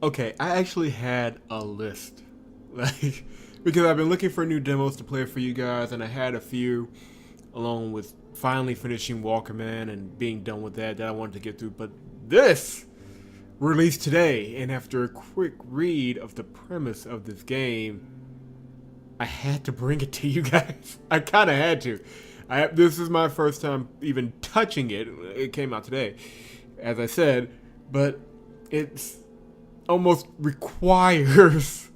Okay, I actually had a list. Like, because I've been looking for new demos to play for you guys, and I had a few, along with finally finishing Walkerman and being done with that I wanted to get through. But this released today, and after a quick read of the premise of this game, I had to bring it to you guys. I kind of had to. This is my first time even touching it. It came out today, as I said, but it's almost requires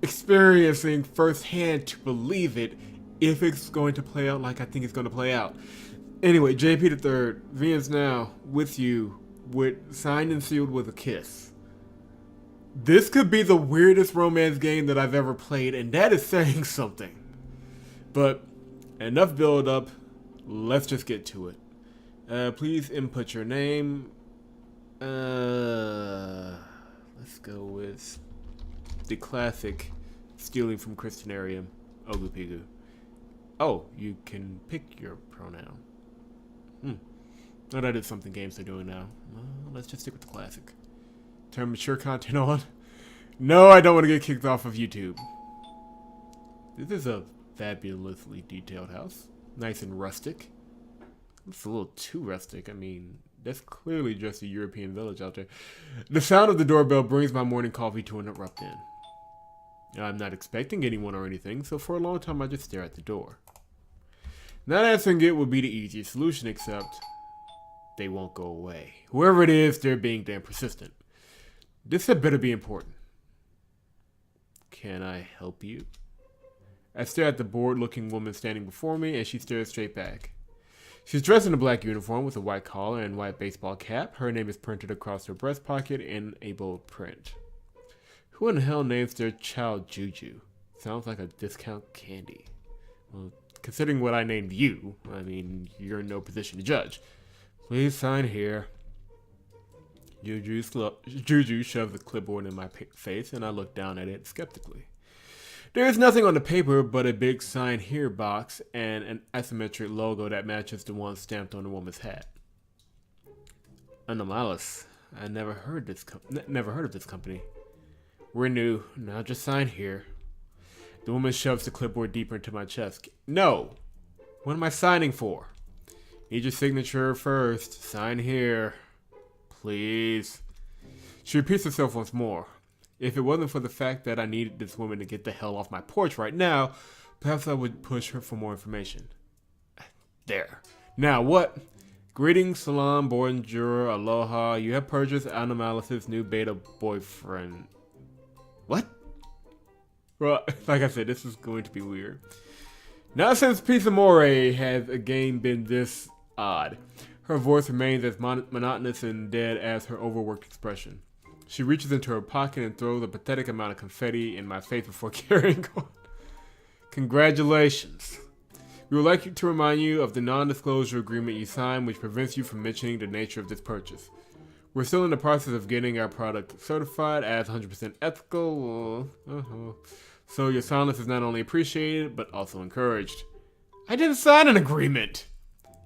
experiencing firsthand to believe it if it's going to play out like I think it's going to play out. Anyway, JP the Third, Vian's now with you, with signed and sealed with a kiss. This could be the weirdest romance game that I've ever played, and that is saying something. But enough build up. Let's just get to it. Please input your name. Let's go with the classic stealing from Christianarium, Ogupigu. Oh, you can pick your pronoun. Oh, that is something games are doing now. Well, let's just stick with the classic. Turn mature content on. No, I don't want to get kicked off of YouTube. This is a fabulously detailed house. Nice and rustic. It's a little too rustic. I mean, that's clearly just a European village out there. The sound of the doorbell brings my morning coffee to an abrupt end. I'm not expecting anyone or anything, so for a long time I just stare at the door. Not answering it would be the easiest solution, except they won't go away. Whoever it is, they're being damn persistent. This had better be important. Can I help you? I stare at the bored-looking woman standing before me, and she stares straight back. She's dressed in a black uniform with a white collar and white baseball cap. Her name is printed across her breast pocket in a bold print. Who in the hell names their child Juju? Sounds like a discount candy. Well, considering what I named you, I mean, you're in no position to judge. Please sign here. Juju shoves the clipboard in my face, and I look down at it skeptically. There is nothing on the paper but a big sign here box and an asymmetric logo that matches the one stamped on the woman's hat. Anomalous. I never heard of this company. We're new. Now just sign here. The woman shoves the clipboard deeper into my chest. No! What am I signing for? Need your signature first. Sign here. Please. She repeats herself once more. If it wasn't for the fact that I needed this woman to get the hell off my porch right now, perhaps I would push her for more information. There. Now what? Greetings, salam, bonjour, aloha. You have purchased Animalis's new beta boyfriend. What? Well, like I said, this is going to be weird. Not since Pizza More has a game been this odd. Her voice remains as monotonous and dead as her overworked expression. She reaches into her pocket and throws a pathetic amount of confetti in my face before carrying on. Congratulations. We would like to remind you of the non-disclosure agreement you signed, which prevents you from mentioning the nature of this purchase. We're still in the process of getting our product certified as 100% ethical. So your silence is not only appreciated, but also encouraged. I didn't sign an agreement!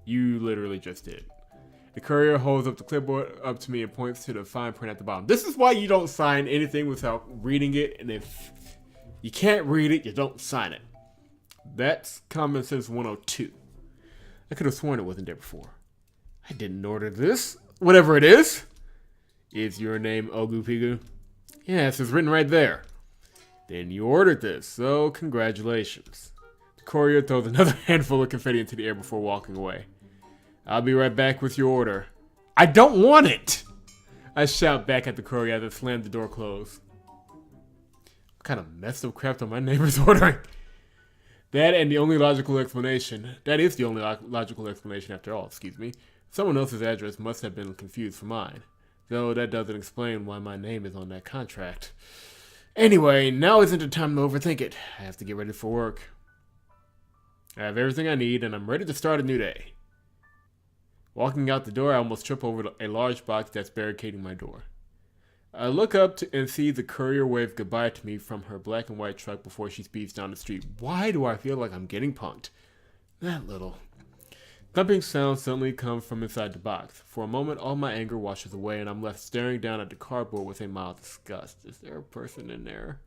You literally just did. The courier holds up the clipboard up to me and points to the fine print at the bottom. This is why you don't sign anything without reading it, and if you can't read it, you don't sign it. That's Common Sense 102. I could have sworn it wasn't there before. I didn't order this. Whatever it is. Is your name Ogupigu? Yes, it's written right there. Then you ordered this, so congratulations. The courier throws another handful of confetti into the air before walking away. I'll be right back with your order. I don't want it! I shout back at the courier as I slam the door closed. What kind of messed up crap are my neighbors ordering? That is the only logical explanation after all, excuse me. Someone else's address must have been confused for mine. Though that doesn't explain why my name is on that contract. Anyway, now isn't the time to overthink it. I have to get ready for work. I have everything I need, and I'm ready to start a new day. Walking out the door, I almost trip over a large box that's barricading my door. I look up and see the courier wave goodbye to me from her black and white truck before she speeds down the street. Why do I feel like I'm getting punked? That little. Thumping sounds suddenly come from inside the box. For a moment, all my anger washes away, and I'm left staring down at the cardboard with a mild disgust. Is there a person in there?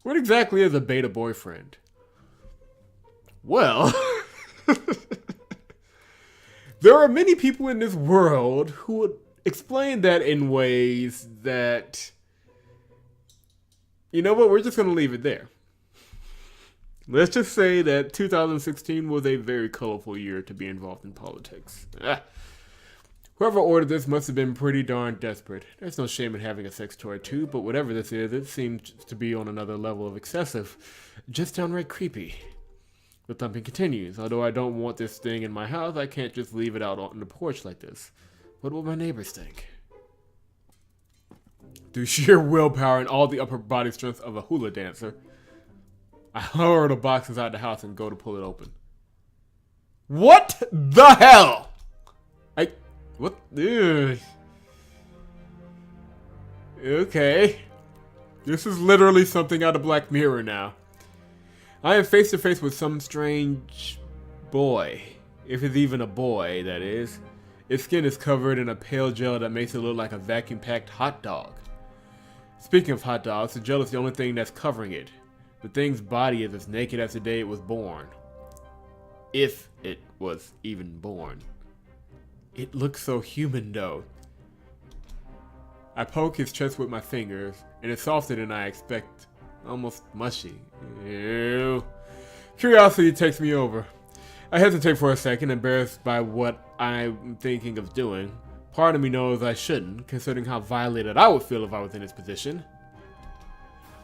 What exactly is a beta boyfriend? Well, there are many people in this world who would explain that in ways that, you know what, we're just going to leave it there. Let's just say that 2016 was a very colorful year to be involved in politics. Whoever ordered this must have been pretty darn desperate. There's no shame in having a sex toy too, but whatever this is, it seems to be on another level of excessive. Just downright creepy. The thumping continues. Although I don't want this thing in my house, I can't just leave it out on the porch like this. What will my neighbors think? Through sheer willpower and all the upper body strength of a hula dancer, I lower the box inside the house and go to pull it open. What the hell? What? Ugh. Okay. This is literally something out of Black Mirror now. I am face to face with some strange boy. If it's even a boy, that is. Its skin is covered in a pale gel that makes it look like a vacuum-packed hot dog. Speaking of hot dogs, the gel is the only thing that's covering it. The thing's body is as naked as the day it was born. If it was even born. It looks so human, though. I poke his chest with my fingers, and it's softer than I expect. Almost mushy. Ew. Curiosity takes me over. I hesitate for a second, embarrassed by what I'm thinking of doing. Part of me knows I shouldn't, considering how violated I would feel if I was in his position.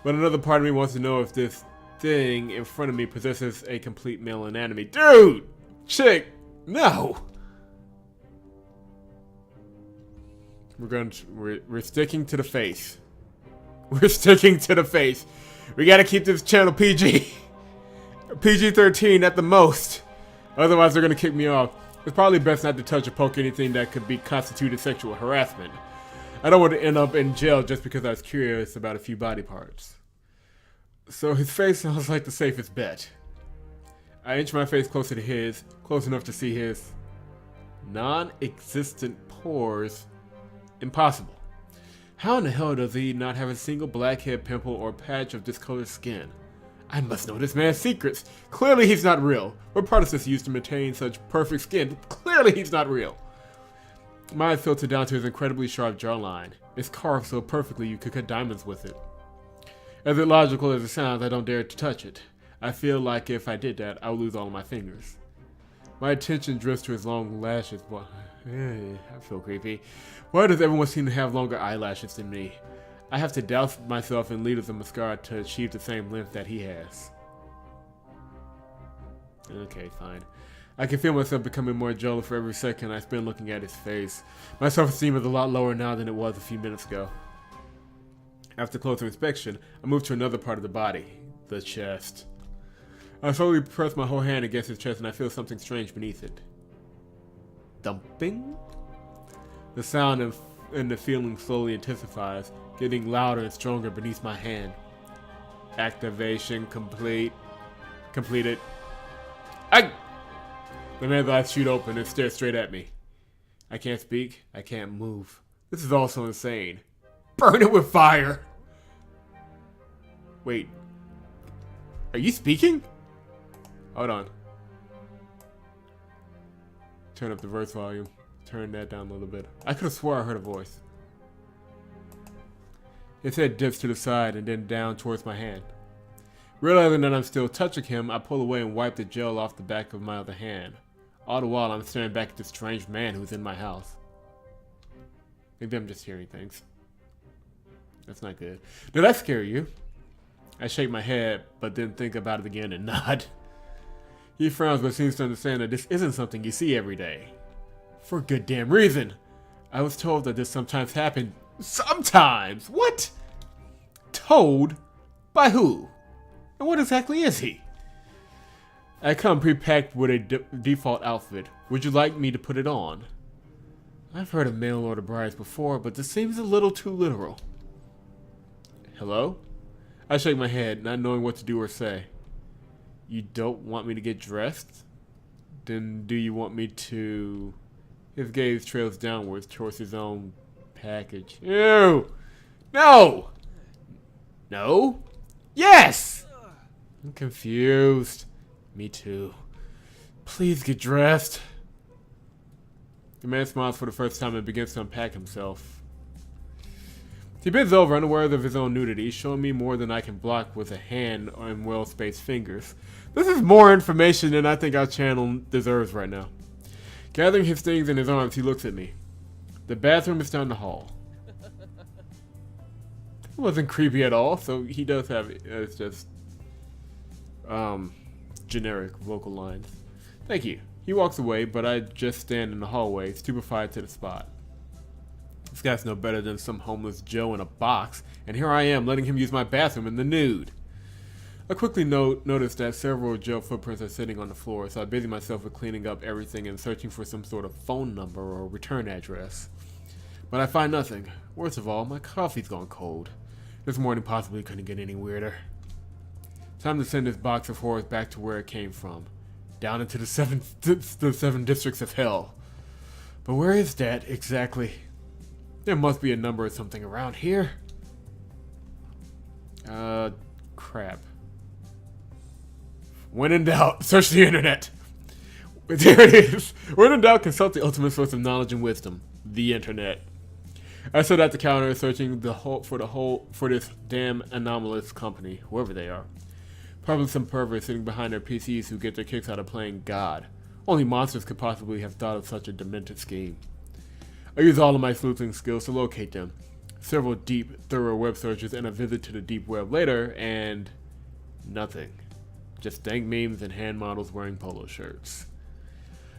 But another part of me wants to know if this thing in front of me possesses a complete male anatomy. Dude! Chick! No! We're sticking to the face. We're sticking to the face. We gotta keep this channel PG. PG-13 at the most. Otherwise they're gonna kick me off. It's probably best not to touch or poke anything that could be constituted sexual harassment. I don't want to end up in jail just because I was curious about a few body parts. So his face sounds like the safest bet. I inch my face closer to his, close enough to see his non-existent pores. Impossible. How in the hell does he not have a single blackhead, pimple, or patch of discolored skin? I must know this man's secrets. Clearly he's not real. What part is this used to maintain such perfect skin? Clearly he's not real. My eyes filter down to his incredibly sharp jawline. It's carved so perfectly you could cut diamonds with it. As illogical as it sounds, I don't dare to touch it. I feel like if I did that, I would lose all of my fingers. My attention drifts to his long lashes. I feel creepy. Why does everyone seem to have longer eyelashes than me? I have to douse myself in liters of mascara to achieve the same length that he has. Okay, fine. I can feel myself becoming more jealous for every second I spend looking at his face. My self-esteem is a lot lower now than it was a few minutes ago. After closer inspection, I move to another part of the body, the chest. I slowly press my whole hand against his chest and I feel something strange beneath it. Thumping? The sound and the feeling slowly intensifies, getting louder and stronger beneath my hand. Activation complete. Completed. The man's eyes shoot open and stare straight at me. I can't speak. I can't move. This is also insane. Burn it with fire! Wait. Are you speaking? Hold on. Turn up the verse volume. Turn that down a little bit. I could have swore I heard a voice. His head dips to the side and then down towards my hand. Realizing that I'm still touching him, I pull away and wipe the gel off the back of my other hand. All the while, I'm staring back at this strange man who's in my house. Maybe I'm just hearing things. That's not good. Did that scare you? I shake my head, but then think about it again and nod. He frowns but seems to understand that this isn't something you see every day. For good damn reason. I was told that this sometimes happens. Sometimes? What? Told? By who? And what exactly is he? I come pre-packed with a default outfit. Would you like me to put it on? I've heard of mail order brides before, but this seems a little too literal. Hello? I shake my head, not knowing what to do or say. You don't want me to get dressed? Then do you want me to... His gaze trails downwards towards his own package. Ew! No! No? Yes! I'm confused. Me too. Please get dressed. The man smiles for the first time and begins to unpack himself. He bends over, unaware of his own nudity, showing me more than I can block with a hand and well-spaced fingers. This is more information than I think our channel deserves right now. Gathering his things in his arms, he looks at me. The bathroom is down the hall. It wasn't creepy at all, so he does have it's just generic vocal lines. Thank you. He walks away, but I just stand in the hallway, stupefied to the spot. This guy's no better than some homeless Joe in a box, and here I am letting him use my bathroom in the nude. I quickly noticed that several Joe footprints are sitting on the floor, so I busy myself with cleaning up everything and searching for some sort of phone number or return address. But I find nothing. Worst of all, my coffee's gone cold. This morning possibly couldn't get any weirder. Time to send this box of horrors back to where it came from. Down into the seven districts of hell. But where is that exactly? There must be a number or something around here. Crap. When in doubt, search the internet. There it is. When in doubt, consult the ultimate source of knowledge and wisdom, the internet. I stood at the counter searching for this damn anomalous company, whoever they are. Probably some perverts sitting behind their PCs who get their kicks out of playing God. Only monsters could possibly have thought of such a demented scheme. I used all of my sleuthing skills to locate them. Several deep, thorough web searches and a visit to the deep web later, and nothing. Just dank memes and hand models wearing polo shirts.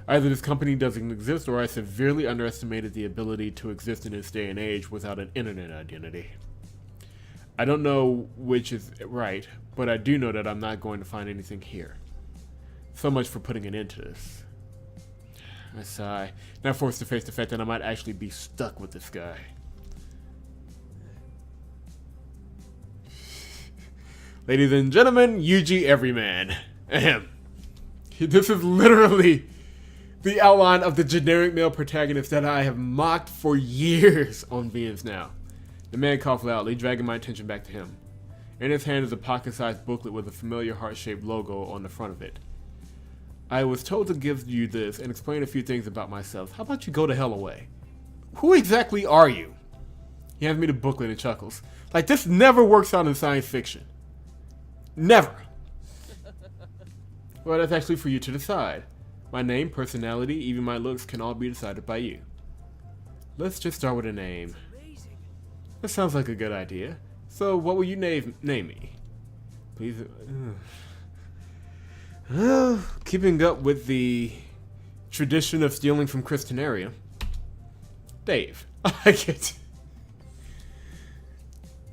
Either this company doesn't exist, or I severely underestimated the ability to exist in this day and age without an internet identity. I don't know which is right, but I do know that I'm not going to find anything here. So much for putting an end to this. I sigh, now forced to face the fact that I might actually be stuck with this guy. Ladies and gentlemen, UG Everyman. Ahem. This is literally the outline of the generic male protagonist that I have mocked for years on VMs now. The man coughed loudly, dragging my attention back to him. In his hand is a pocket-sized booklet with a familiar heart-shaped logo on the front of it. I was told to give you this and explain a few things about myself. How about you go the hell away? Who exactly are you? He hands me the booklet and chuckles. Like, this never works out in science fiction. Never. Well, that's actually for you to decide. My name, personality, even my looks can all be decided by you. Let's just start with a name. That sounds like a good idea. So, what will you name me? Please. Keeping up with the tradition of stealing from Christianarium. Dave. I get.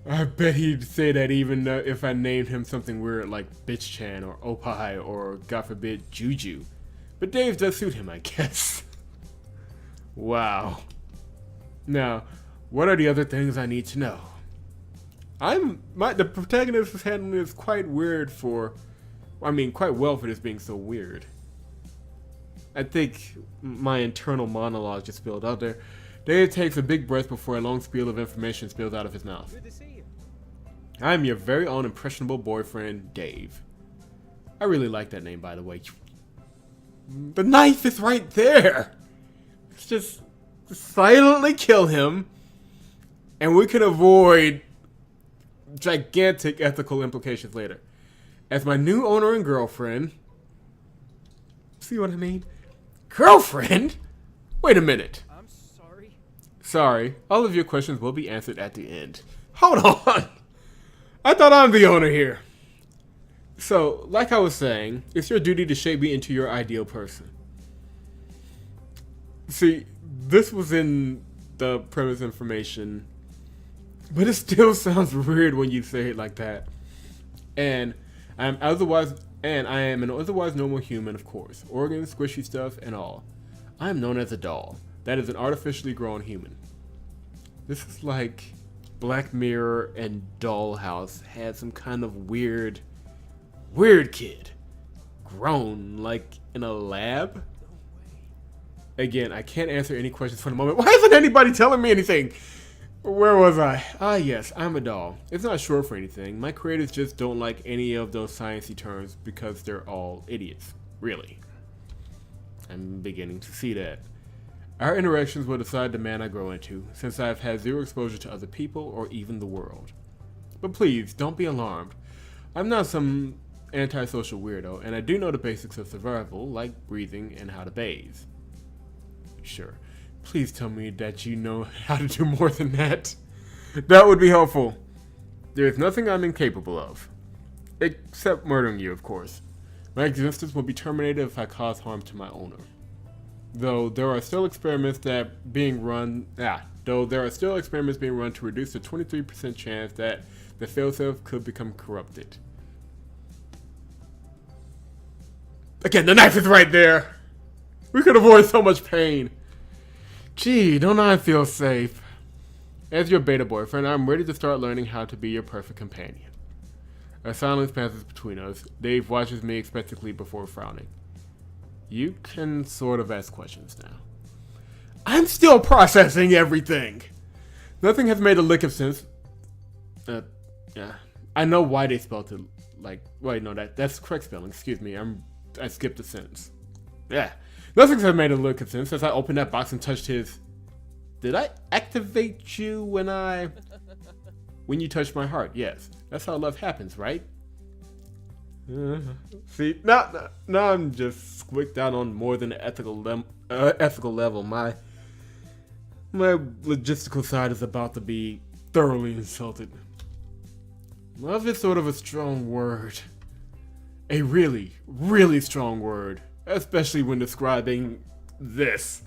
I bet he'd say that even if I named him something weird like Bitch Chan or Opie or, God forbid, Juju. But Dave does suit him, I guess. Wow. Now, what are the other things I need to know? The protagonist is handling this quite weird quite well for this being so weird. I think my internal monologue just spilled out there. Dave takes a big breath before a long spiel of information spills out of his mouth. Good to see you. I'm your very own impressionable boyfriend, Dave. I really like that name, by the way. The knife is right there. Let's just silently kill him, and we can avoid gigantic ethical implications later. As my new owner and girlfriend. See what I mean? Girlfriend? Wait a minute. I'm sorry. Sorry. All of your questions will be answered at the end. Hold on. I thought I'm the owner here. So, like I was saying, it's your duty to shape me into your ideal person. See, this was in the premise information, but it still sounds weird when you say it like that. And I am an otherwise normal human, of course. Organs, squishy stuff, and all. I am known as a doll. That is an artificially grown human. This is like Black Mirror and Dollhouse had some kind of weird kid. grown, like in a lab? Again, I can't answer any questions for the moment. Why isn't anybody telling me anything? Where was I? Ah, yes, I'm a doll. It's not short for anything. My creators just don't like any of those sciencey terms because they're all idiots. Really. I'm beginning to see that. Our interactions will decide the man I grow into, since I've had zero exposure to other people or even the world. But please, don't be alarmed. I'm not some antisocial weirdo, and I do know the basics of survival, like breathing and how to bathe. Sure. Please tell me that you know how to do more than that. That would be helpful. There is nothing I'm incapable of. Except murdering you, of course. My existence will be terminated if I cause harm to my owner. Though there are still experiments being run to reduce the 23% chance that the failsafe could become corrupted. Again, the knife is right there! We could avoid so much pain. Gee, don't I feel safe? As your beta boyfriend, I'm ready to start learning how to be your perfect companion. A silence passes between us. Dave watches me expectantly before frowning. You can sort of ask questions now. I'm still processing everything! Nothing has made a lick of sense. Yeah. I know why they spelled it like... Wait, no, that's correct spelling. Excuse me, I skipped a sentence. Yeah. Nothing's has made a lick of sense since I opened that box and touched his... Did I activate you when you touched my heart? Yes. That's how love happens, right? See, now I'm just squicked out on more than an ethical level. My logistical side is about to be thoroughly insulted. Love is sort of a strong word. A really, really strong word. Especially when describing this.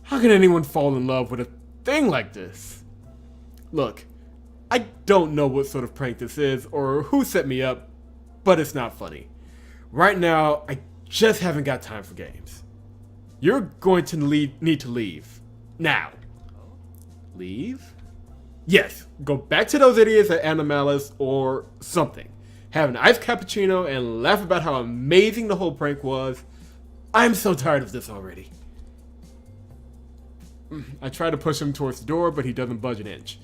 How can anyone fall in love with a thing like this? Look, I don't know what sort of prank this is or who set me up, but it's not funny. Right now, I just haven't got time for games. You're going to need to leave. Now. Leave? Yes, go back to those idiots at Animalis or something. Have an iced cappuccino and laugh about how amazing the whole prank was. I'm so tired of this already. I try to push him towards the door, but he doesn't budge an inch.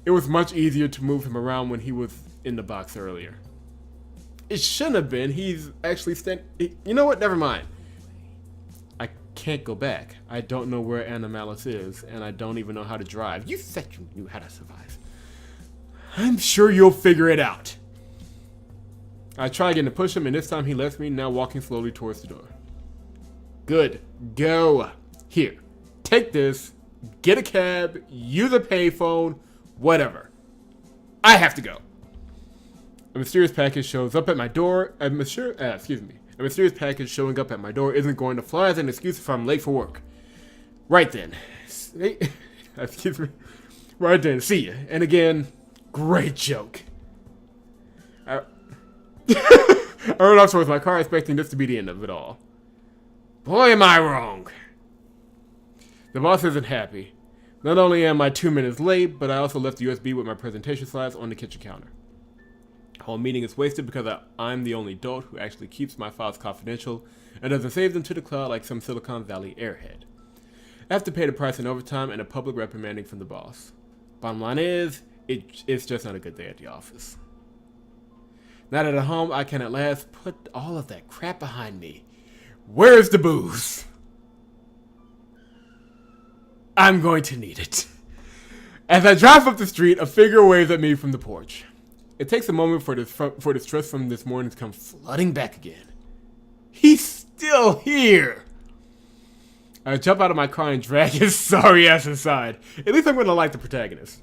It was much easier to move him around when he was in the box earlier. It shouldn't have been. He's actually You know what? Never mind. I can't go back. I don't know where Animalis is, and I don't even know how to drive. You said you knew how to survive. I'm sure you'll figure it out. I try again to push him, and this time he lets me, now walking slowly towards the door. Good. Go. Here. Take this. Get a cab. Use a payphone. Whatever. I have to go. A mysterious package shows up at my door. A mysterious package showing up at my door isn't going to fly as an excuse if I'm late for work. Right then. Excuse me. Right then. See ya. And again, great joke. I rode off towards my car expecting this to be the end of it all. Boy, am I wrong. The boss isn't happy. Not only am I 2 minutes late, but I also left the USB with my presentation slides on the kitchen counter. The whole meeting is wasted because I'm the only adult who actually keeps my files confidential and doesn't save them to the cloud like some Silicon Valley airhead. I have to pay the price in overtime and a public reprimanding from the boss. Bottom line is, it's just not a good day at the office. Now that at home, I can at last put all of that crap behind me. Where's the booze? I'm going to need it. As I drive up the street, a figure waves at me from the porch. It takes a moment for the stress from this morning to come flooding back again. He's still here! I jump out of my car and drag his sorry ass inside. At least I'm going to like the protagonist.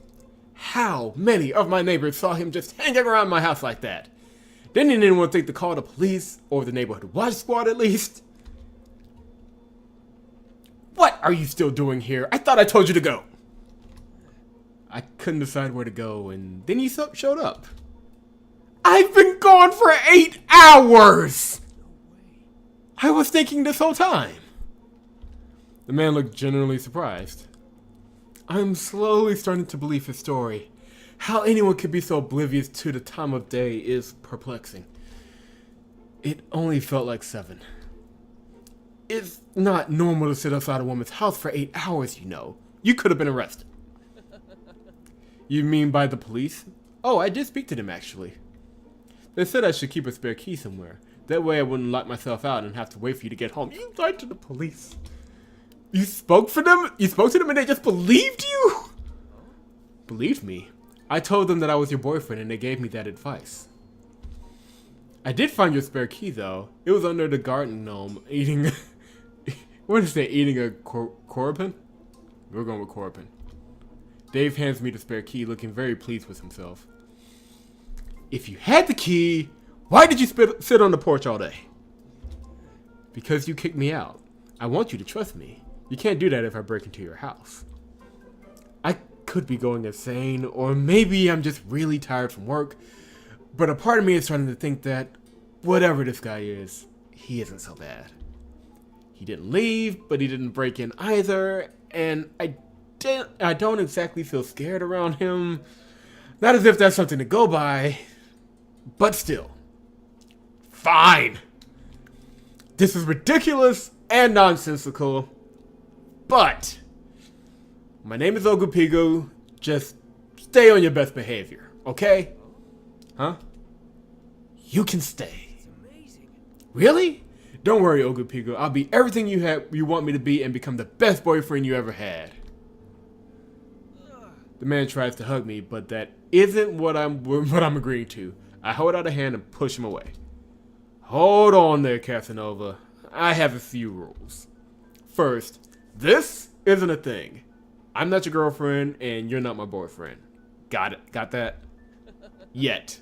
How many of my neighbors saw him just hanging around my house like that? Didn't anyone think to call the police or the neighborhood watch squad at least? What are you still doing here? I thought I told you to go. I couldn't decide where to go, and then you showed up. I've been gone for 8 hours! I was thinking this whole time. The man looked genuinely surprised. I'm slowly starting to believe his story. How anyone could be so oblivious to the time of day is perplexing. It only felt like 7. It's not normal to sit outside a woman's house for 8 hours, you know. You could have been arrested. You mean by the police? Oh, I did speak to them, actually. They said I should keep a spare key somewhere. That way I wouldn't lock myself out and have to wait for you to get home. You lied to the police. You spoke for them? You spoke to them and they just believed you? Believed me? I told them that I was your boyfriend and they gave me that advice. I did find your spare key, though. It was under the garden gnome eating... What is that? Eating a Corbin? We're going with Corbin. Dave hands me the spare key, looking very pleased with himself. If you had the key, why did you sit on the porch all day? Because you kicked me out. I want you to trust me. You can't do that if I break into your house. I could be going insane, or maybe I'm just really tired from work, but a part of me is starting to think that whatever this guy is, he isn't so bad. He didn't leave, but he didn't break in either, and I don't exactly feel scared around him. Not as if that's something to go by, but still. Fine. This is ridiculous and nonsensical, but my name is Ogupigu. Just stay on your best behavior, okay? Huh? You can stay. Really? Don't worry, Ogupigu. I'll be everything you want me to be and become the best boyfriend you ever had. The man tries to hug me, but that isn't what I'm agreeing to. I hold out a hand and push him away. Hold on there, Casanova. I have a few rules. First, this isn't a thing. I'm not your girlfriend, and you're not my boyfriend. Got it? Got that? Yet.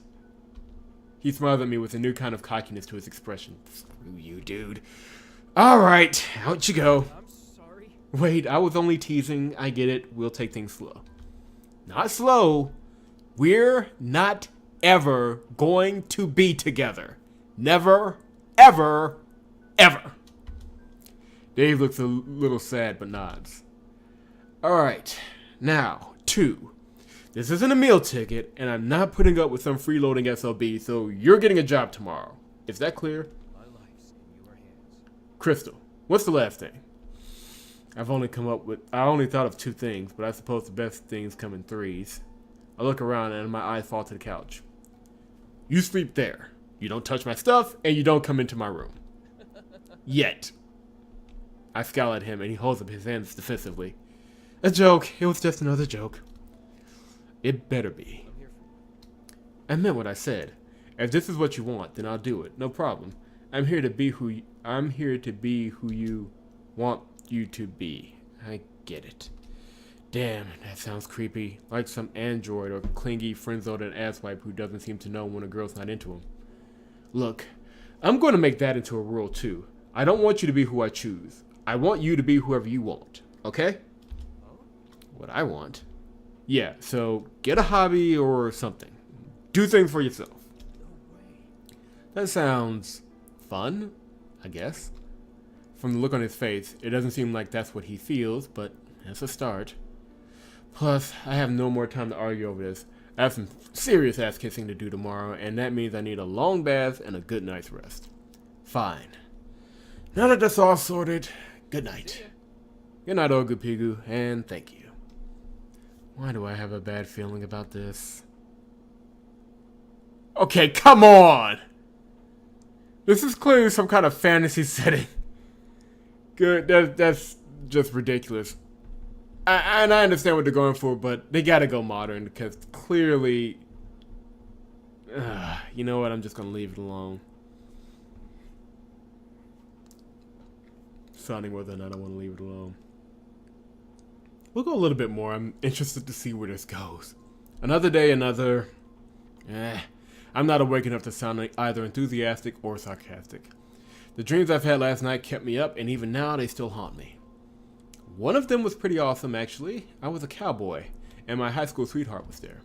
He smiles at me with a new kind of cockiness to his expression. Screw you, dude. Alright, out you go. I'm sorry. Wait, I was only teasing. I get it. We'll take things slow. Not slow. We're not ever going to be together. Never, ever, ever. Dave looks a little sad but nods. Alright, now, 2. This isn't a meal ticket, and I'm not putting up with some freeloading SOB, so you're getting a job tomorrow. Is that clear? My life's in your hands. Crystal, what's the last thing? I only thought of 2 things, but I suppose the best things come in 3s. I look around and my eyes fall to the couch. You sleep there. You don't touch my stuff, and you don't come into my room. Yet. I scowl at him, and he holds up his hands defensively. A joke. It was just another joke. It better be. I'm here for you. I meant what I said. If this is what you want, then I'll do it. No problem. I'm here to be who you want you to be. I get it. Damn, that sounds creepy. Like some android or clingy friend-zoned asswipe who doesn't seem to know when a girl's not into him. Look, I'm going to make that into a rule too. I don't want you to be who I choose. I want you to be whoever you want. Okay? What I want? Yeah, so get a hobby or something. Do things for yourself. No way. That sounds fun, I guess. From the look on his face, it doesn't seem like that's what he feels, but that's a start. Plus, I have no more time to argue over this. I have some serious ass kissing to do tomorrow, and that means I need a long bath and a good night's rest. Fine. Now that that's all sorted, good night. Good night, Ogupigu, and thank you. Why do I have a bad feeling about this? Okay, come on! This is clearly some kind of fantasy setting. Good, that's just ridiculous. And I understand what they're going for, but they gotta go modern, because clearly... you know what, I'm just gonna leave it alone. Deciding whether or not I want to leave it alone. We'll go a little bit more. I'm interested to see where this goes. Another day, another... I'm not awake enough to sound either enthusiastic or sarcastic. The dreams I've had last night kept me up, and even now they still haunt me. One of them was pretty awesome, actually. I was a cowboy, and my high school sweetheart was there.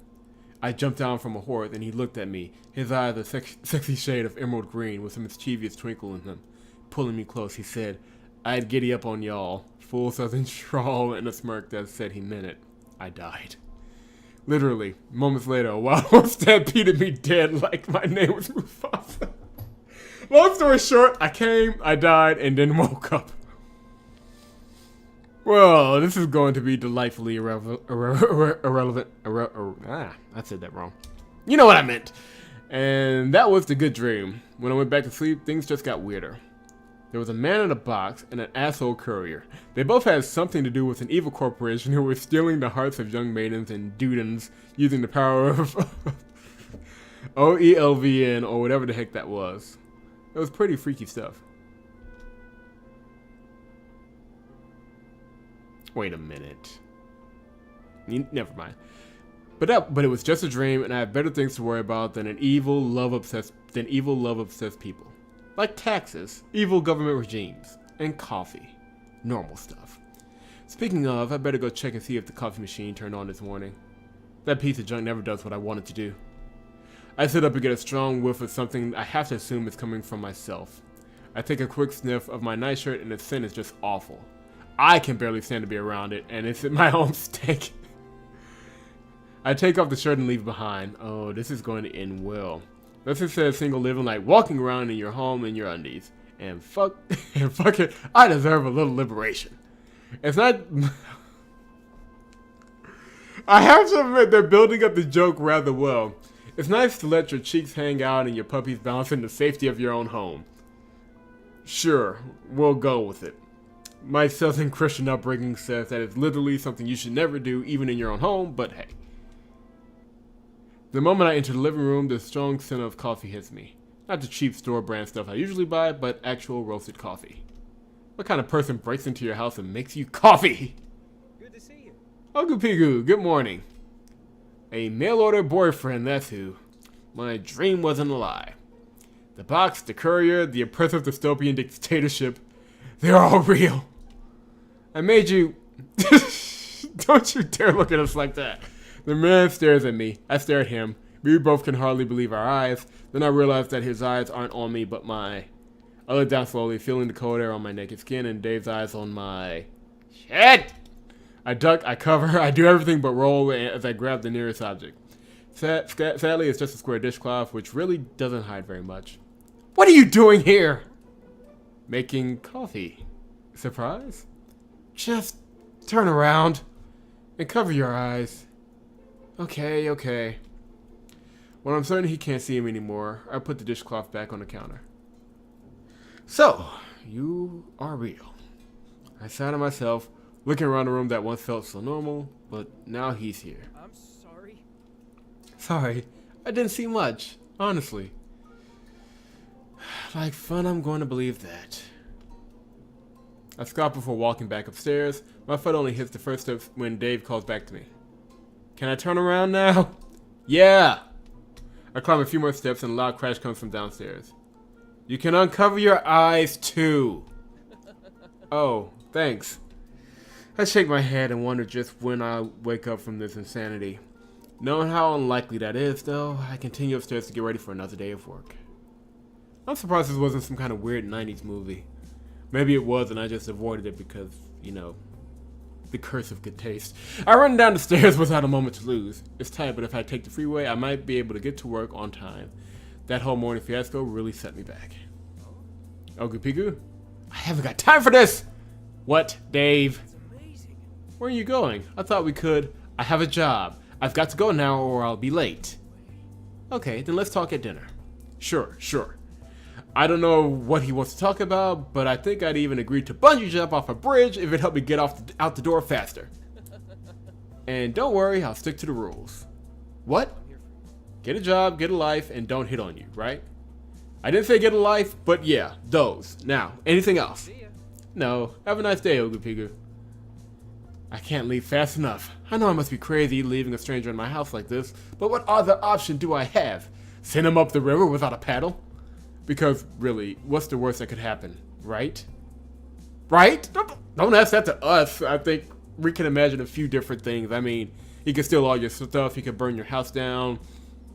I jumped down from a horse, and he looked at me, his eyes a sexy shade of emerald green with a mischievous twinkle in them. Pulling me close, he said, I'd giddy up on y'all. Full southern drawl and a smirk that said he meant it. I died. Literally, moments later, a wild horse stampeded me dead like my name was Mufasa. Long story short, I came, I died, and then woke up. Well, this is going to be delightfully irrelevant. I said that wrong. You know what I meant. And that was the good dream. When I went back to sleep, things just got weirder. There was a man in a box and an asshole courier. They both had something to do with an evil corporation who was stealing the hearts of young maidens and dudens using the power of OELVN or whatever the heck that was. It was pretty freaky stuff. Wait a minute. Never mind. But it was just a dream, and I have better things to worry about than evil love obsessed people, like taxes, evil government regimes, and coffee. Normal stuff. Speaking of, I better go check and see if the coffee machine turned on this morning. That piece of junk never does what I want it to do. I sit up and get a strong whiff of something I have to assume is coming from myself. I take a quick sniff of my nightshirt, and the scent is just awful. I can barely stand to be around it, and it's in my own stink. I take off the shirt and leave it behind. Oh, this is going to end well. Let's just say a single living like walking around in your home in your undies. And fuck it, I deserve a little liberation. It's not... I have to admit, they're building up the joke rather well. It's nice to let your cheeks hang out and your puppies bounce in the safety of your own home. Sure, we'll go with it. My Southern Christian upbringing says that it's literally something you should never do, even in your own home, but hey. The moment I enter the living room, the strong scent of coffee hits me. Not the cheap store brand stuff I usually buy, but actual roasted coffee. What kind of person breaks into your house and makes you coffee? Good to see you. Uncle Pigu, good morning. A mail-order boyfriend, that's who. My dream wasn't a lie. The box, the courier, the oppressive dystopian dictatorship, they're all real. I made you... Don't you dare look at us like that. The man stares at me. I stare at him. We both can hardly believe our eyes. Then I realize that his eyes aren't on me, but my... I look down slowly, feeling the cold air on my naked skin, and Dave's eyes on my... Shit! I duck, I cover, I do everything but roll as I grab the nearest object. Sadly, it's just a square dishcloth, which really doesn't hide very much. What are you doing here? Making coffee. Surprise? Just turn around and cover your eyes. Okay. When I'm certain he can't see him anymore, I put the dishcloth back on the counter. So, you are real. I sigh to myself, looking around the room that once felt so normal, but now he's here. I'm sorry. Sorry, I didn't see much, honestly. Like fun, I'm going to believe that. I scoff before walking back upstairs. My foot only hits the first steps when Dave calls back to me. Can I turn around now? Yeah! I climb a few more steps and a loud crash comes from downstairs. You can uncover your eyes too. Oh, thanks. I shake my head and wonder just when I'll wake up from this insanity. Knowing how unlikely that is, though, I continue upstairs to get ready for another day of work. I'm surprised this wasn't some kind of weird 90s movie. Maybe it was and I just avoided it because, you know, the curse of good taste. I run down the stairs without a moment to lose. It's tight, but if I take the freeway, I might be able to get to work on time. That whole morning fiasco really set me back. Ogu Pigu? I haven't got time for this! What, Dave? It's amazing. Where are you going? I thought we could. I have a job. I've got to go now or I'll be late. Okay, then let's talk at dinner. Sure. I don't know what he wants to talk about, but I think I'd even agree to bungee jump off a bridge if it helped me get out the door faster. And don't worry, I'll stick to the rules. What? I'm here for you. Get a job, get a life, and don't hit on you, right? I didn't say get a life, but yeah, those. Now, anything else? See ya. No. Have a nice day, Ogu Pigu. I can't leave fast enough. I know I must be crazy leaving a stranger in my house like this, but what other option do I have? Send him up the river without a paddle? Because, really, what's the worst that could happen, right? Right? Don't ask that to us. I think we can imagine a few different things. I mean, he could steal all your stuff, he could burn your house down,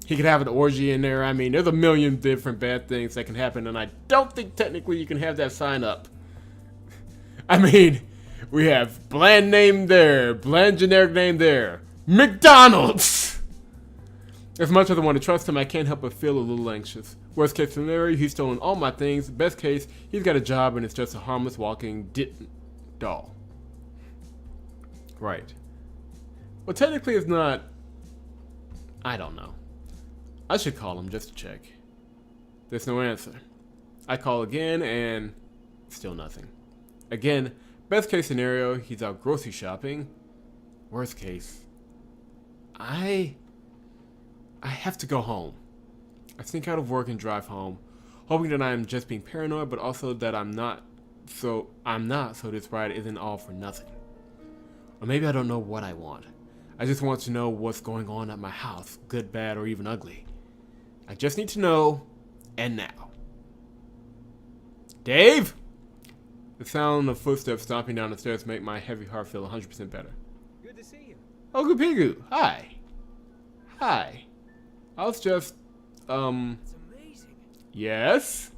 he could have an orgy in there. I mean, there's a million different bad things that can happen, and I don't think technically you can have that sign up. I mean, we have bland name there, bland generic name there. McDonald's! As much as I want to trust him, I can't help but feel a little anxious. Worst case scenario, he's stolen all my things. Best case, he's got a job and it's just a harmless walking doll. Right. Well, technically it's not... I don't know. I should call him just to check. There's no answer. I call again and still nothing. Again, best case scenario, he's out grocery shopping. Worst case, I have to go home. I sneak out of work and drive home, hoping that I'm just being paranoid, but also that I'm not, so this ride isn't all for nothing. Or maybe I don't know what I want. I just want to know what's going on at my house, good, bad, or even ugly. I just need to know, and now. Dave? The sound of footsteps stomping down the stairs make my heavy heart feel 100% better. Good to see you. Ogupigu, hi. Hi. I was just, It's amazing. yes?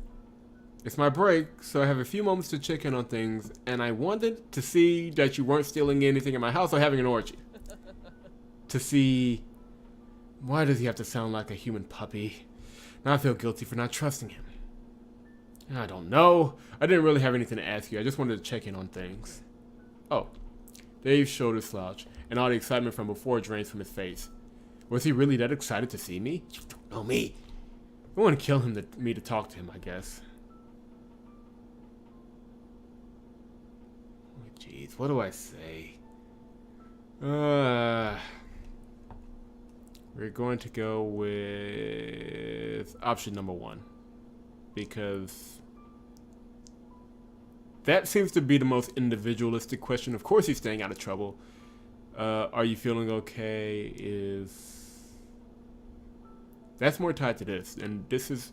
It's my break, so I have a few moments to check in on things, and I wanted to see that you weren't stealing anything in my house or having an orgy. To see... Why does he have to sound like a human puppy? Now I feel guilty for not trusting him. I don't know. I didn't really have anything to ask you. I just wanted to check in on things. Oh. Dave's shoulders slouch, and all the excitement from before drains from his face. Was he really that excited to see me? You don't know me. I want to kill me to talk to him, I guess. Oh, jeez, what do I say? We're going to go with option number 1. Because that seems to be the most individualistic question. Of course he's staying out of trouble. Are you feeling okay? That's more tied to this, and this is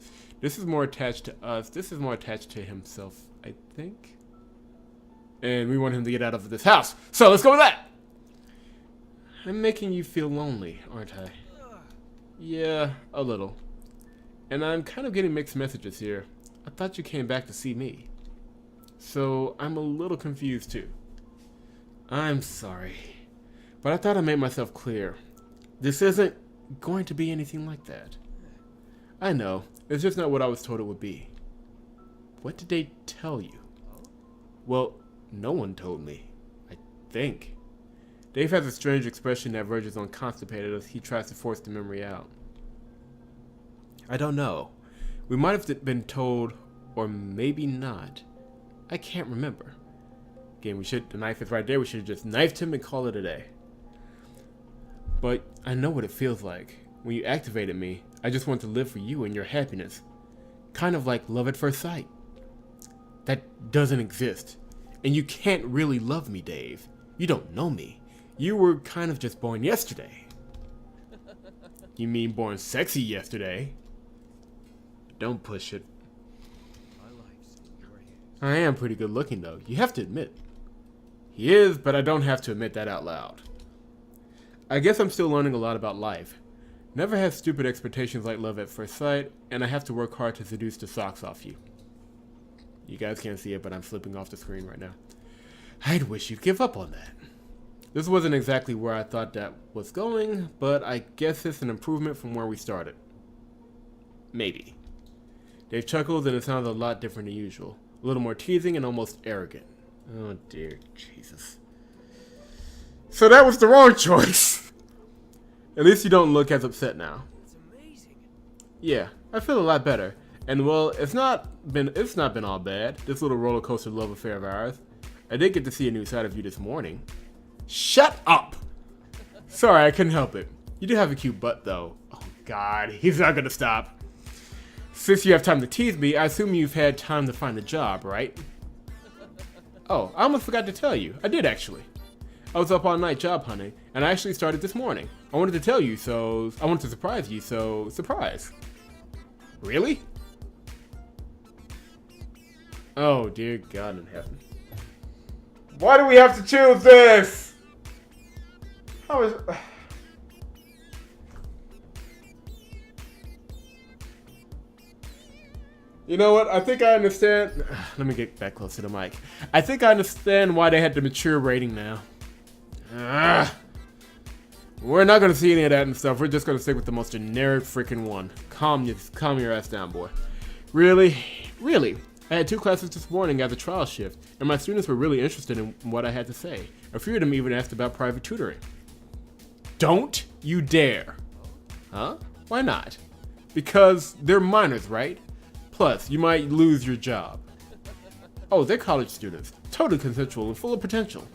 more attached to us. This is more attached to himself, I think. And we want him to get out of this house. So let's go with that. I'm making you feel lonely, aren't I? Yeah, a little. And I'm kind of getting mixed messages here. I thought you came back to see me. So I'm a little confused too. I'm sorry. But I thought I made myself clear. This isn't going to be anything like that. I know. It's just not what I was told it would be. What did they tell you? Well, no one told me. I think. Dave has a strange expression that verges on constipated as he tries to force the memory out. I don't know. We might have been told, or maybe not. I can't remember. Again, the knife is right there. We should have just knifed him and called it a day. But I know what it feels like. When you activated me, I just want to live for you and your happiness. Kind of like love at first sight. That doesn't exist. And you can't really love me, Dave. You don't know me. You were kind of just born yesterday. You mean born sexy yesterday? Don't push it. My life's in your hands. I am pretty good looking though, you have to admit. He is, but I don't have to admit that out loud. I guess I'm still learning a lot about life. Never had stupid expectations like love at first sight, and I have to work hard to seduce the socks off you. You guys can't see it, but I'm flipping off the screen right now. I'd wish you'd give up on that. This wasn't exactly where I thought that was going, but I guess it's an improvement from where we started. Maybe. Dave chuckles and it sounds a lot different than usual. A little more teasing and almost arrogant. Oh dear Jesus. So that was the wrong choice. At least you don't look as upset now. It's amazing. Yeah, I feel a lot better. And well, it's not been all bad, this little roller coaster love affair of ours. I did get to see a new side of you this morning. Shut up! Sorry, I couldn't help it. You do have a cute butt though. Oh God, he's not gonna stop. Since you have time to tease me, I assume you've had time to find a job, right? Oh, I almost forgot to tell you. I did actually. I was up all night job hunting, and I actually started this morning. I wanted to tell you, so I wanted to surprise you, so surprise. Really? Oh, dear God in heaven. Why do we have to choose this? How is... You know what? I think I understand. Let me get back close to the mic. I think I understand why they had the mature rating now. We're not gonna see any of that and stuff. We're just gonna stick with the most generic freaking one. Calm your ass down, boy. Really? Really? I had 2 classes this morning at the trial shift, and my students were really interested in what I had to say. A few of them even asked about private tutoring. Don't you dare. Huh? Why not? Because they're minors, right? Plus, you might lose your job. Oh, they're college students. Totally consensual and full of potential.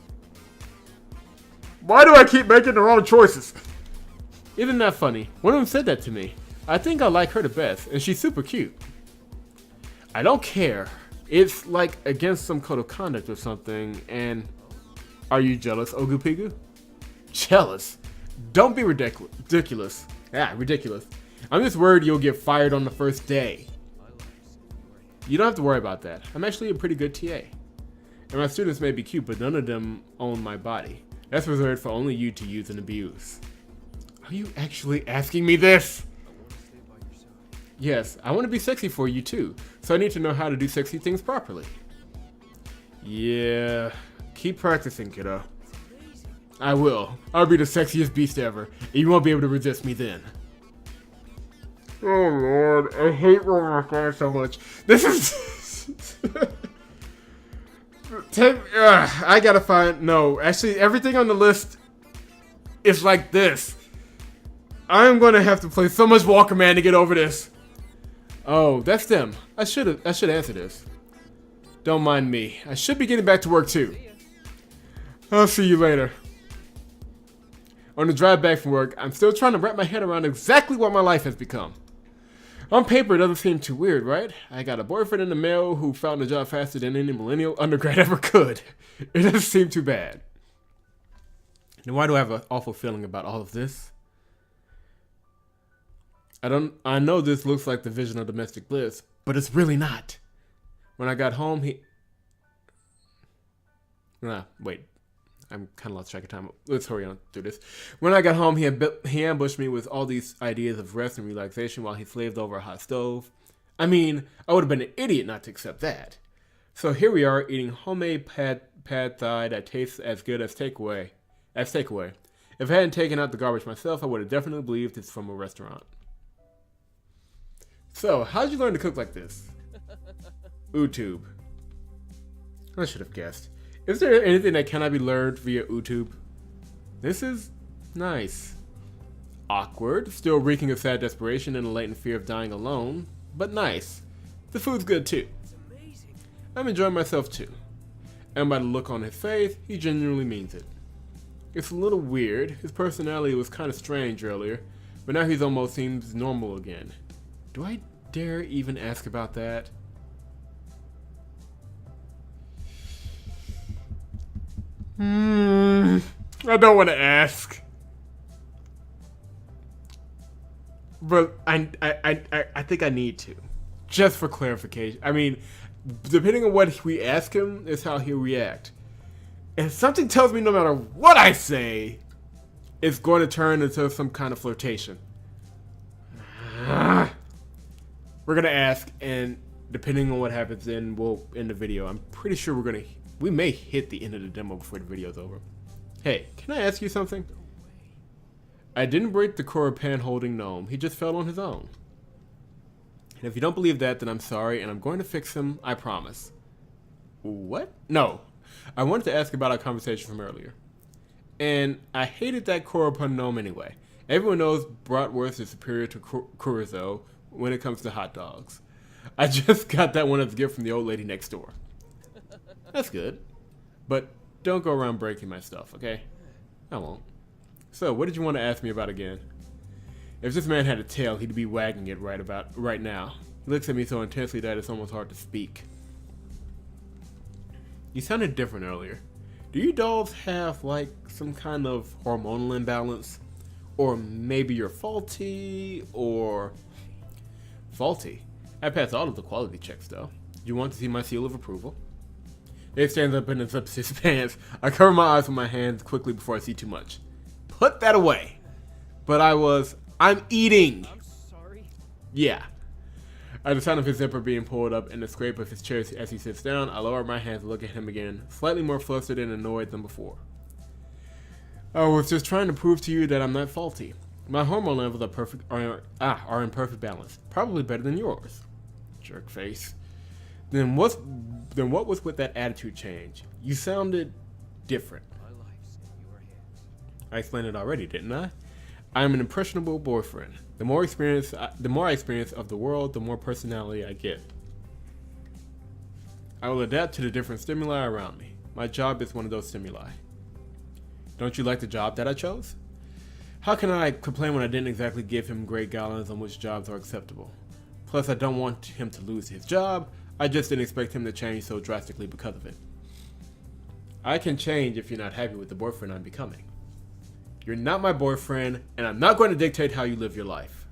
Why do I keep making the wrong choices? Isn't that funny? One of them said that to me. I think I like her the best, and she's super cute. I don't care. It's like against some code of conduct or something, and... Are you jealous, Ogupigu? Jealous? Don't be ridiculous. Ridiculous. I'm just worried you'll get fired on the first day. You don't have to worry about that. I'm actually a pretty good TA. And my students may be cute, but none of them own my body. That's reserved for only you to use and abuse. Are you actually asking me this? Yes, I want to be sexy for you too, so I need to know how to do sexy things properly. Yeah, keep practicing, kiddo. I will. I'll be the sexiest beast ever, and you won't be able to resist me then. Oh lord, I hate rolling my fire so much. This is... I gotta find... No, actually, everything on the list is like this. I'm gonna have to play so much Walkman to get over this. Oh, that's them. I should answer this. Don't mind me. I should be getting back to work too. I'll see you later. On the drive back from work, I'm still trying to wrap my head around exactly what my life has become. On paper, it doesn't seem too weird, right? I got a boyfriend in the mail who found a job faster than any millennial undergrad ever could. It doesn't seem too bad. Then why do I have an awful feeling about all of this? I know this looks like the vision of domestic bliss, but it's really not. When I got home, wait. I'm kind of lost track of time. Let's hurry on through this. When I got home, he ambushed me with all these ideas of rest and relaxation while he slaved over a hot stove. I mean, I would have been an idiot not to accept that. So here we are eating homemade pad thai that tastes as good as takeaway. If I hadn't taken out the garbage myself, I would have definitely believed it's from a restaurant. So, how'd you learn to cook like this? YouTube. I should have guessed. Is there anything that cannot be learned via YouTube? This is nice. Awkward, still reeking of sad desperation and a latent fear of dying alone, but nice. The food's good too. I'm enjoying myself too. And by the look on his face, he genuinely means it. It's a little weird. His personality was kind of strange earlier, but now he's almost seems normal again. Do I dare even ask about that? I don't want to ask. But I think I need to. Just for clarification. I mean, depending on what we ask him is how he'll react. And something tells me no matter what I say, it's going to turn into some kind of flirtation. We're going to ask, and depending on what happens, then we'll end the video. I'm pretty sure we may hit the end of the demo before the video's over. Hey, can I ask you something? I didn't break the Koropan holding gnome. He just fell on his own. And if you don't believe that, then I'm sorry, and I'm going to fix him, I promise. What? No. I wanted to ask about our conversation from earlier. And I hated that Koropan gnome anyway. Everyone knows bratwurst is superior to chorizo when it comes to hot dogs. I just got that one as a gift from the old lady next door. That's good. But don't go around breaking my stuff, okay? I won't. So, what did you want to ask me about again? If this man had a tail, he'd be wagging it right now. He looks at me so intensely that it's almost hard to speak. You sounded different earlier. Do you dolls have, like, some kind of hormonal imbalance? Or maybe you're faulty, or... Faulty? I passed all of the quality checks, though. You want to see my seal of approval? It stands up in his pants. I cover my eyes with my hands quickly before I see too much. Put that away. But I'm eating. I'm sorry. Yeah. At the sound of his zipper being pulled up and the scrape of his chair as he sits down, I lower my hands and look at him again, slightly more flustered and annoyed than before. I was just trying to prove to you that I'm not faulty. My hormone levels are are in perfect balance. Probably better than yours. Jerk face. Then what was with that attitude change? You sounded different. My life's in your hands. I explained it already, didn't I? I am an impressionable boyfriend. The more I experience of the world, the more personality I get. I will adapt to the different stimuli around me. My job is one of those stimuli. Don't you like the job that I chose? How can I complain when I didn't exactly give him great guidelines on which jobs are acceptable? Plus, I don't want him to lose his job. I just didn't expect him to change so drastically because of it. I can change if you're not happy with the boyfriend I'm becoming. You're not my boyfriend, and I'm not going to dictate how you live your life.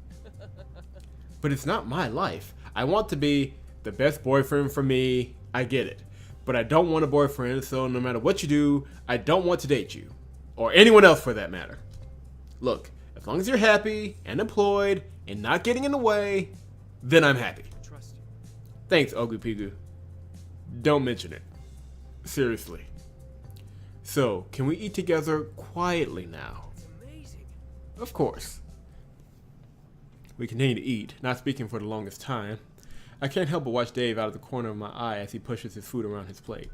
But it's not my life. I want to be the best boyfriend for me. I get it. But I don't want a boyfriend, so no matter what you do, I don't want to date you. Or anyone else for that matter. Look, as long as you're happy and employed and not getting in the way, then I'm happy. Trust you. Thanks, Ogupigu. Don't mention it. Seriously. So, can we eat together quietly now? It's amazing. Of course. We continue to eat, not speaking for the longest time. I can't help but watch Dave out of the corner of my eye as he pushes his food around his plate.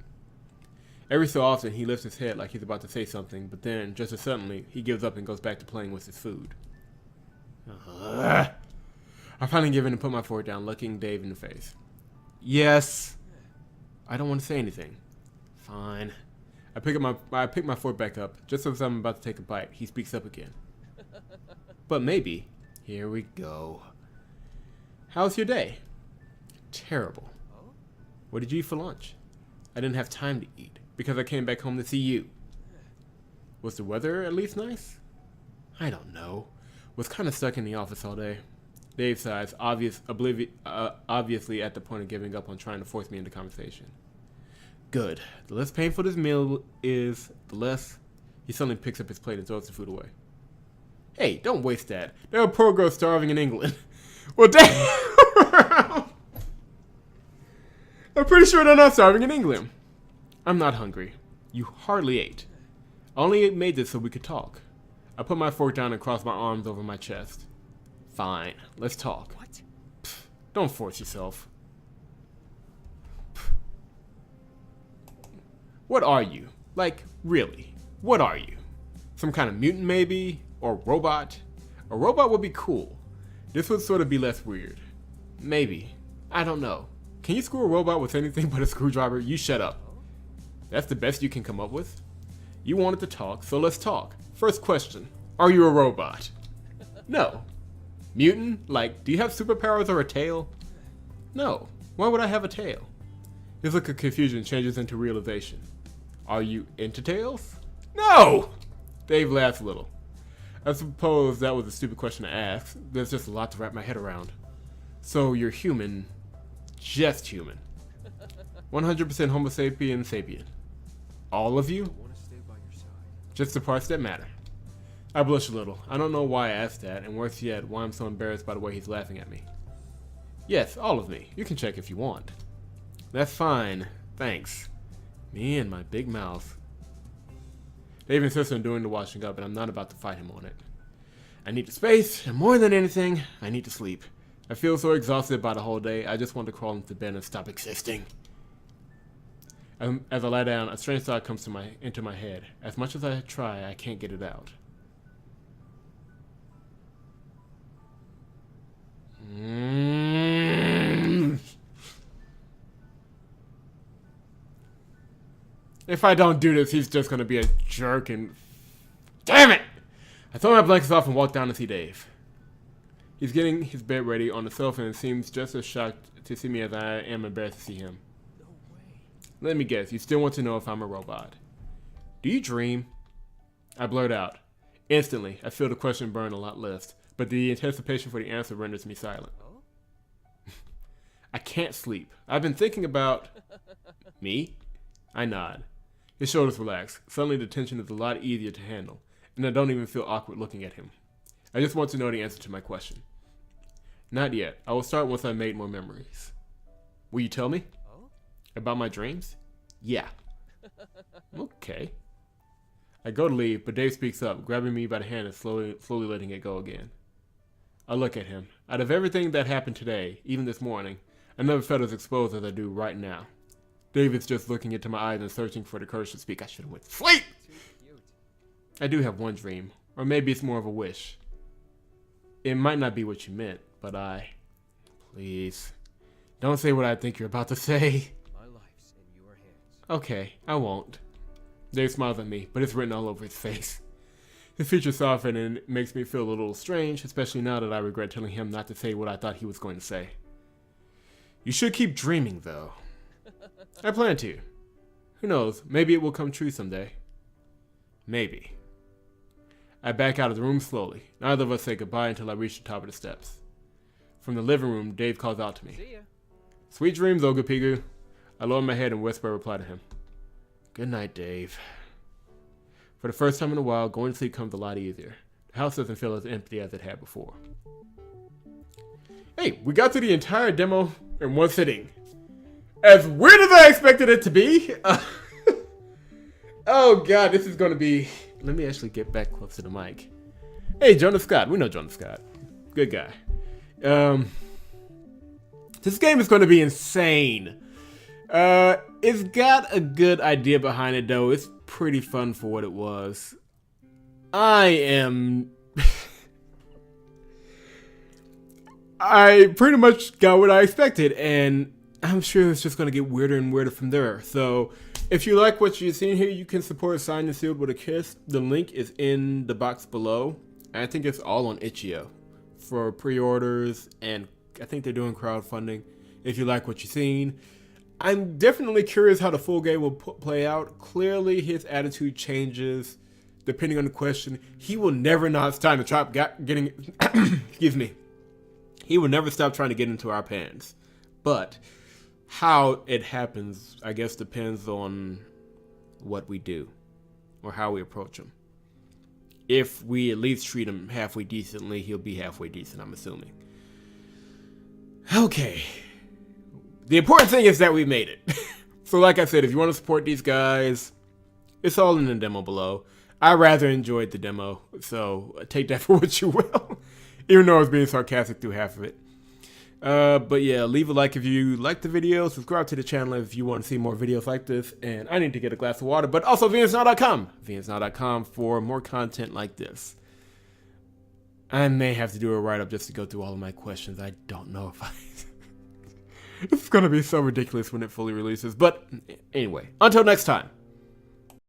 Every so often, he lifts his head like he's about to say something, but then, just as suddenly, he gives up and goes back to playing with his food. I finally give in and put my fork down, looking Dave in the face. Yes. I don't want to say anything. Fine. I pick my fork back up. Just as I'm about to take a bite, he speaks up again. But maybe. Here we go. How's your day? Terrible. Oh? What did you eat for lunch? I didn't have time to eat because I came back home to see you. Was the weather at least nice? I don't know. Was kind of stuck in the office all day. Dave sighs, obviously at the point of giving up on trying to force me into conversation. Good. The less painful this meal is, the less... He suddenly picks up his plate and throws the food away. Hey, don't waste that. There are poor girls starving in England. Well, damn! I'm pretty sure they're not starving in England. I'm not hungry. You hardly ate. I only made this so we could talk. I put my fork down and crossed my arms over my chest. Fine, let's talk. What? Pfft, don't force yourself. Pfft. What are you? Like, really? What are you? Some kind of mutant, maybe? Or robot? A robot would be cool. This would sort of be less weird. Maybe. I don't know. Can you screw a robot with anything but a screwdriver? You shut up. That's the best you can come up with? You wanted to talk, so let's talk. First question. Are you a robot? No. Mutant? Like, do you have superpowers or a tail? No. Why would I have a tail? His look of confusion changes into realization. Are you into tails? No! Dave laughs a little. I suppose that was a stupid question to ask. There's just a lot to wrap my head around. So you're human. Just human. 100% Homo sapien sapien. All of you? I want to stay by your side. Just the parts that matter. I blush a little. I don't know why I asked that, and worse yet, why I'm so embarrassed by the way he's laughing at me. Yes, all of me. You can check if you want. That's fine. Thanks. Me and my big mouth. Dave insists on doing the washing up, and I'm not about to fight him on it. I need the space, and more than anything, I need to sleep. I feel so exhausted by the whole day, I just want to crawl into bed and stop existing. As I lie down, a strange thought comes into my head. As much as I try, I can't get it out. If I don't do this, he's just gonna be a jerk and... Damn it! I throw my blankets off and walk down to see Dave. He's getting his bed ready on the sofa and seems just as shocked to see me as I am embarrassed to see him. No way. Let me guess, you still want to know if I'm a robot. Do you dream? I blurt out. Instantly, I feel the question burn a lot less, but the anticipation for the answer renders me silent. Oh? I can't sleep. I've been thinking about... Me? I nod. His shoulders relax. Suddenly the tension is a lot easier to handle, and I don't even feel awkward looking at him. I just want to know the answer to my question. Not yet. I will start once I've made more memories. Will you tell me? Oh? About my dreams? Yeah. Okay. I go to leave, but Dave speaks up, grabbing me by the hand and slowly letting it go again. I look at him. Out of everything that happened today, even this morning, I never felt as exposed as I do right now. David's just looking into my eyes and searching for the courage to speak. I should have went to sleep! Too cute. I do have one dream, or maybe it's more of a wish. It might not be what you meant, but Please, don't say what I think you're about to say. My life's in your hands. Okay, I won't. Dave smiles at me, but it's written all over his face. His features soften and it makes me feel a little strange, especially now that I regret telling him not to say what I thought he was going to say. You should keep dreaming, though. I plan to. Who knows, maybe it will come true someday. Maybe. I back out of the room slowly. Neither of us say goodbye until I reach the top of the steps. From the living room, Dave calls out to me. See ya. Sweet dreams, Ogopigu. I lower my head and whisper a reply to him. Good night, Dave. For the first time in a while, going to sleep comes a lot easier. The house doesn't feel as empty as it had before. Hey, we got through the entire demo in one sitting. As weird as I expected it to be. Oh god, this is going to be... Let me actually get back close to the mic. Hey, Jonas Scott. We know Jonas Scott. Good guy. This game is going to be insane. It's got a good idea behind it, though. It's pretty fun for what it was. I pretty much got what I expected, and I'm sure it's just going to get weirder and weirder from there. So, if you like what you've seen here, you can support Signed and Sealed with a Kiss. The link is in the box below. I think it's all on Itch.io for pre-orders, and I think they're doing crowdfunding. If you like what you've seen, I'm definitely curious how the full game will play out. Clearly, his attitude changes depending on the question. He will never not stop to stop getting. Excuse me. He will never stop trying to get into our pants. But how it happens, I guess, depends on what we do or how we approach him. If we at least treat him halfway decently, he'll be halfway decent, I'm assuming. Okay. The important thing is that we made it. So like I said, if you want to support these guys, it's all in the demo below. I rather enjoyed the demo, so take that for what you will. Even though I was being sarcastic through half of it. But yeah, leave a like if you liked the video. Subscribe to the channel if you want to see more videos like this. And I need to get a glass of water. But also VNSNow.com. VNSNow.com for more content like this. I may have to do a write-up just to go through all of my questions. I don't know if I... It's going to be so ridiculous when it fully releases. But anyway, until next time.